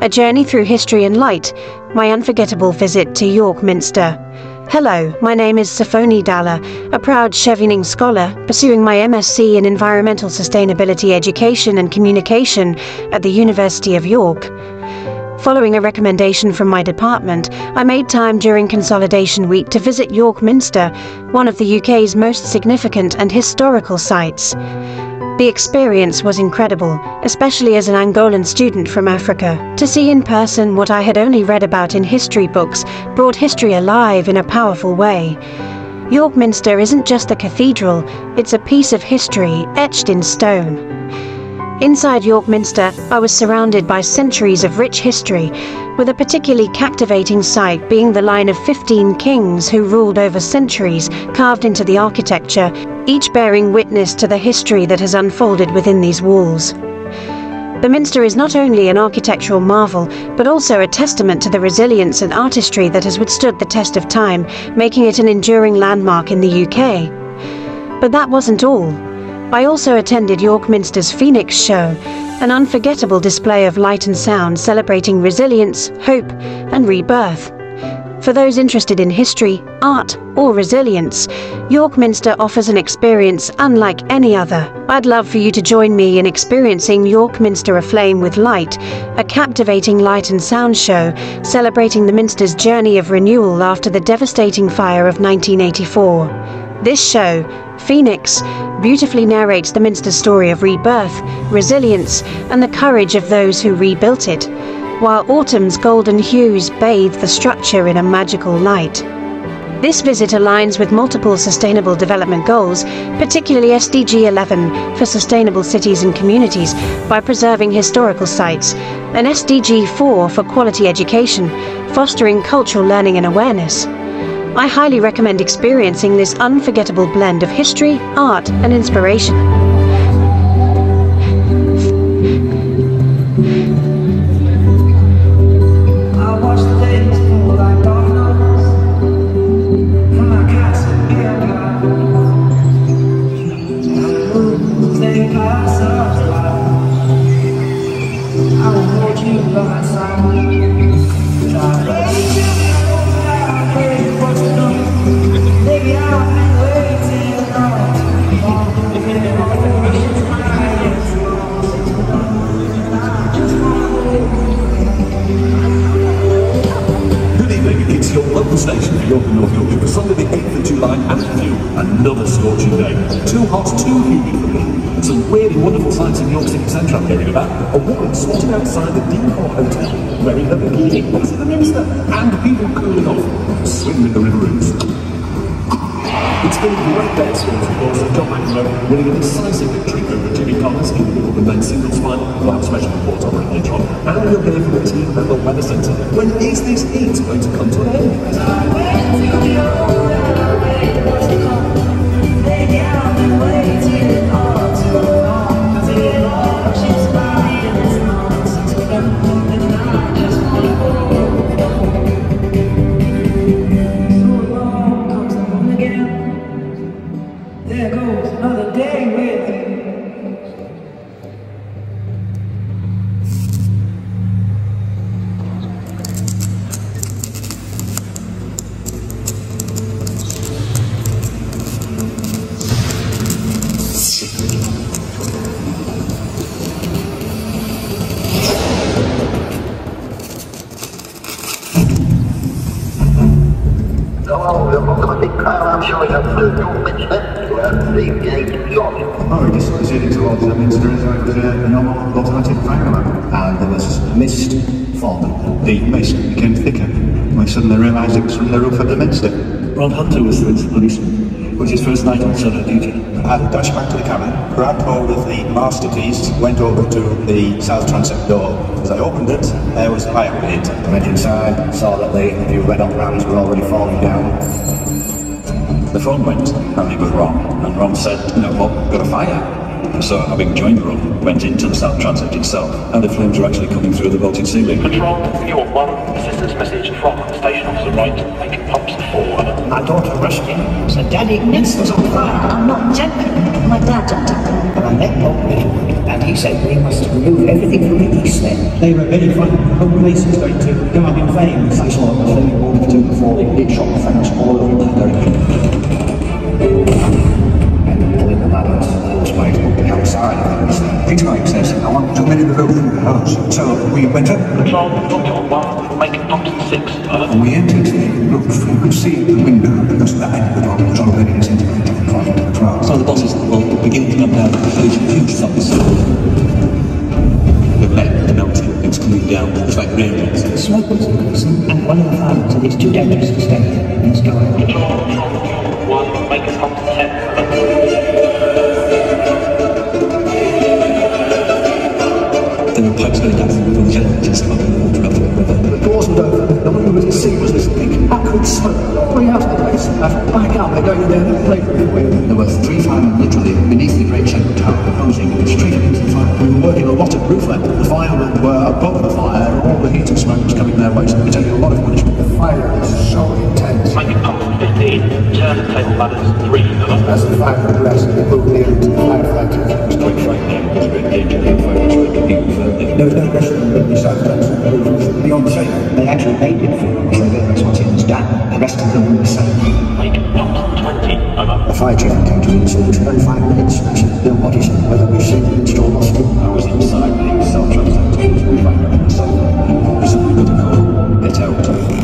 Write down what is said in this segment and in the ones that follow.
A journey through history and light, my unforgettable visit to York Minster. Hello, my name is Sofonie Dala, a proud Chevening Scholar pursuing my MSc in Environmental Sustainability Education and Communication at the University of York. Following a recommendation from my department, I made time during Consolidation Week to visit York Minster, one of the UK's most significant and historical sites. The experience was incredible, especially as an Angolan student from Africa. To see in person what I had only read about in history books brought history alive in a powerful way. York Minster isn't just a cathedral, it's a piece of history etched in stone. Inside York Minster, I was surrounded by centuries of rich history, with a particularly captivating sight being the line of 15 kings who ruled over centuries carved into the architecture, each bearing witness to the history that has unfolded within these walls. The Minster is not only an architectural marvel, but also a testament to the resilience and artistry that has withstood the test of time, making it an enduring landmark in the UK. But that wasn't all. I also attended York Minster's Phoenix Show, an unforgettable display of light and sound celebrating resilience, hope, and rebirth. For those interested in history, art, or resilience, York Minster offers an experience unlike any other. I'd love for you to join me in experiencing York Minster Aflame with Light, a captivating light and sound show celebrating the Minster's journey of renewal after the devastating fire of 1984. This show, Phoenix, beautifully narrates the Minster story of rebirth, resilience, and the courage of those who rebuilt it, while autumn's golden hues bathe the structure in a magical light. This visit aligns with multiple Sustainable Development Goals, particularly SDG 11 for sustainable cities and communities by preserving historical sites, and SDG 4 for quality education, fostering cultural learning and awareness. I highly recommend experiencing this unforgettable blend of history, art, and inspiration. It's your local station for York and North Yorkshire for Sunday the 8th of July and you, another scorching day. Too hot, too humid for me. And some really wonderful sights in York City Centre I'm hearing about. A woman swatting outside the Decor Hotel, wearing her bikini, passing the Minster, and people cooling off, swimming in the River Ouse. It's been a great day at sports, of course, and John McEnroe winning a decisive victory over Jimmy Connors in the Wimbledon men's singles final. We'll have a special report on that later on. And we'll hear from the team at the Weather Centre. When is this heat going to come to an end? There goes another day with you. I'm showing up for York Minster to the gate of York. Oh, we just proceeded towards the Minster as though it was a normal automatic fire alarm. And there was mist forming. The mist became thicker. We suddenly realised it was from the roof of the Minster. Ron Hunter was the Minster policeman. It was his first night on solo duty. I dashed back to the cabin, grabbed hold of the master keys, went over to the south transept door. As I opened it, there was a fire pit. I went inside, saw that the few red hot brands were already falling down. The phone went, and it was Ron. And Ron said, "You know what, got a fire." And so, having joined Ron, went into the south transept itself, and the flames were actually coming through the vaulted ceiling. Control, York 1, assistance message from Station Officer Wright, making pumps for My daughter rushed in and said, "Daddy, Minster's on fire." "I'm not joking. My dad jumped up and I let go. And he said we must remove everything from the east then. They were very frightened. The whole place is going to go up in flames. I saw the flame order to before they shot the flames all over that direction. And pulling the ladders, those might be outside of things. Peter Mike says, I want to many the road through the house. So we went up. Control, Foxtrot 1, make contact 6, And we entered the roof. You could see the window because the end of the door was already disintegrated in front of the crowd. Some of the bosses will begin to come down with huge thumps. The men are melting, it's coming down, it's like rain. The smoke was increasing, and one of the farmers said it's too dangerous to stay here. Let's go. Control, 1, make contact 10. There were pipes going down from the generators pumping the water up to the river. The doors were open. The only way to see was this big acrid smoke all the way out of the place. Back out, they're going in there and play for it. There were 3 firemen literally beneath the great central tower, posing straight up into the fire. We were working a lot at roof level. The firemen were above the fire, and all the heat and smoke was coming their way, so we're taking a lot of punishment. The fire is so intense. Make contact 15, turntable ladders 3, As the fire progressed, we moved nearer to the firefighters. It was quite frightening, it was a bit dangerous, the fire was really There was no pressure on the south beyond the same. They actually made it for us once it was done. The rest of them were the same. make contact 20, The fire chief came to me and said, it's only 5 minutes. I said, Bill, what is it? Whether we've seen it installed or not. I was inside the self-transit, we found out myself. It's something good to know. Get out.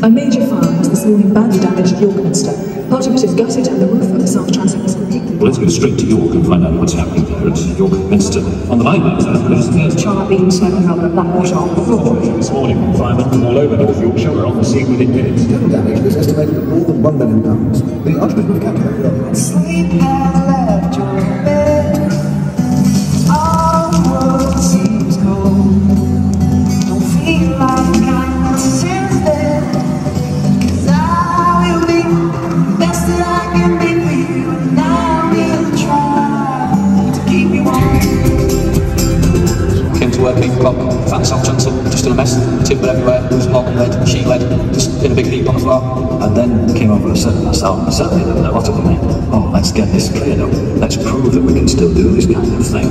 A major fire has this morning badly damaged York Minster. Part of it is gutted and the roof of the South Transept is completely... Well, let's go straight to York and find out what's happening there at York Minster. On the line, but everything else. Charlie and smoking rubber and black water on the floor. This morning, firemen from all over North Yorkshire were on the scene within minutes. Total damage was estimated at more than £1 million. The Archbishop of Canterbury. Sleep has left your bed. All the world seems cold. Don't feel like I'm since then. 'Cause I will be the best that I can be for you. And I will try to keep you warm. Came to work, 8 o'clock, found the South Transept just in a mess. Timber everywhere, loose block, lead, sheet lead, just in a big heap on the floor. And then came over a certain myself, certainly there were a lot of them. Oh, let's get this cleared up. Let's prove that we can still do this kind of thing.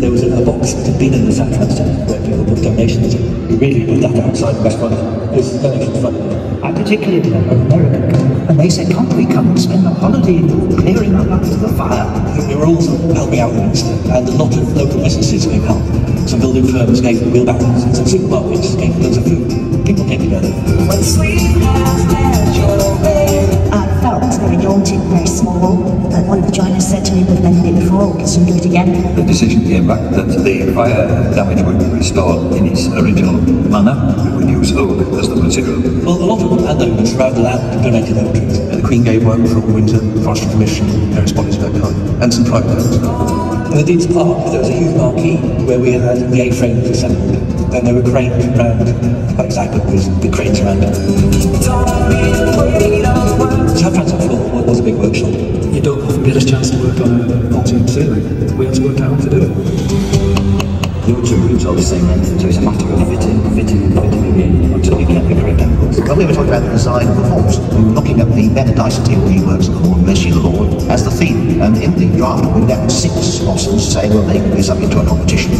There was a box that had been in the South Transept where people put donations in. We really put that outside the restaurant. It's donation fund. I particularly remember America, and they said, can't we come and spend a holiday clearing up after the fire? We were all helping out the Minster, and a lot of local businesses gave help. Some building firms gave wheelbarrows, and some supermarkets gave loads of food. People came together. When sleep has left your bed. I felt very daunted, very small, but one of the joiners said to me, we've done it before, we can do it again. The decision came back that the fire damage would be restored in its original manner. We would use oak as the material. Well, a lot of landowners around the land donated oak trees. The Queen gave one from Windsor, Forestry Commission, various bodies of that kind, and some private owners. In the Dean's Park, there was a huge marquee where we had the A-frames assembled. Then they were craned around, quite exactly with the cranes around it. South Transept Hall was a big workshop. You don't often get a chance to work on a vaulting ceiling. We had to work out how to do it. your two roots are the same length, so it's a matter of fitting in until you get the correct angles. When we were talking about the design of the vault, we were looking at the metadicity of the works of the Lord, bless you the Lord, as the theme. And in the draft we left 6 bosses saying, well, they could be subject to a competition.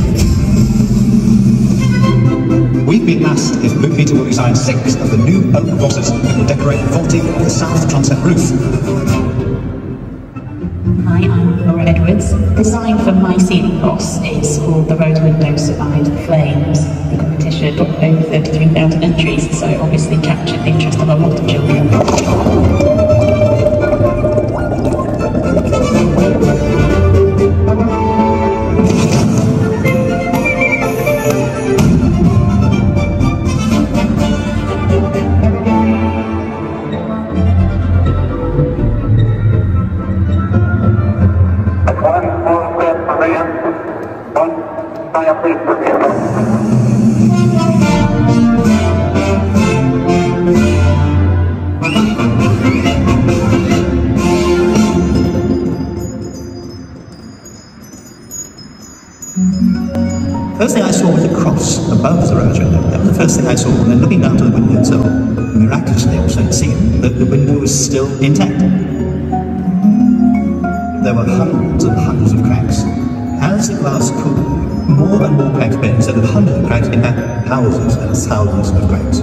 We've been asked if Luke Peter will design 6 of the new oak bosses that will decorate the vaulting of the south transept roof. Hi, I'm Laura Edwards. The design for my ceiling boss is called The Road Window Survived the Flames. The competition got over 33,000 entries, so obviously captured the interest of a lot of children. First thing I saw was a cross above the road window. That was the first thing I saw. And then looking down to the window itself, miraculously also it seemed that the window was still intact. There were hundreds and hundreds of cracks. As the glass cooled, more and more cracks appeared. Instead of hundreds of cracks, it had thousands and thousands of cracks.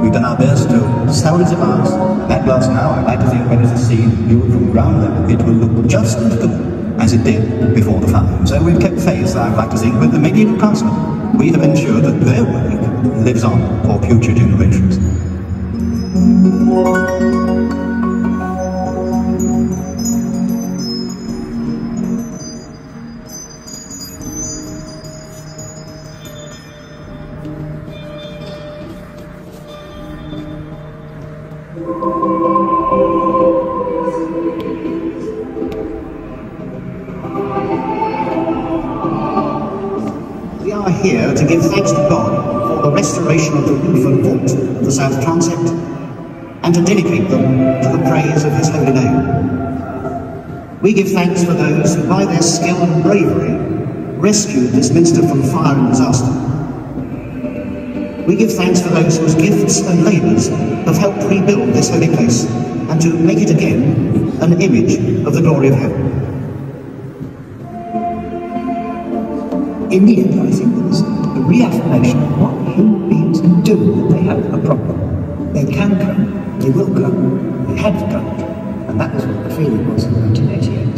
We've done our best to salvage the glass. That glass now, I'd like to think when it is seen, viewed from ground level, it will look just as good as it did before the fire. So we've kept faith, I'd like to think, with the medieval craftsmen. We have ensured that their work lives on for future generations. Here to give thanks to God for the restoration of the roof and vault of the south transept, and to dedicate them to the praise of His holy name. We give thanks for those who, by their skill and bravery, rescued this minster from fire and disaster. We give thanks for those whose gifts and labours have helped rebuild this holy place and to make it again an image of the glory of heaven. In the end, I think there's a reaffirmation of what human beings can do when they have a problem. They can come, they will come, they have come, and that was what the feeling was in 1988.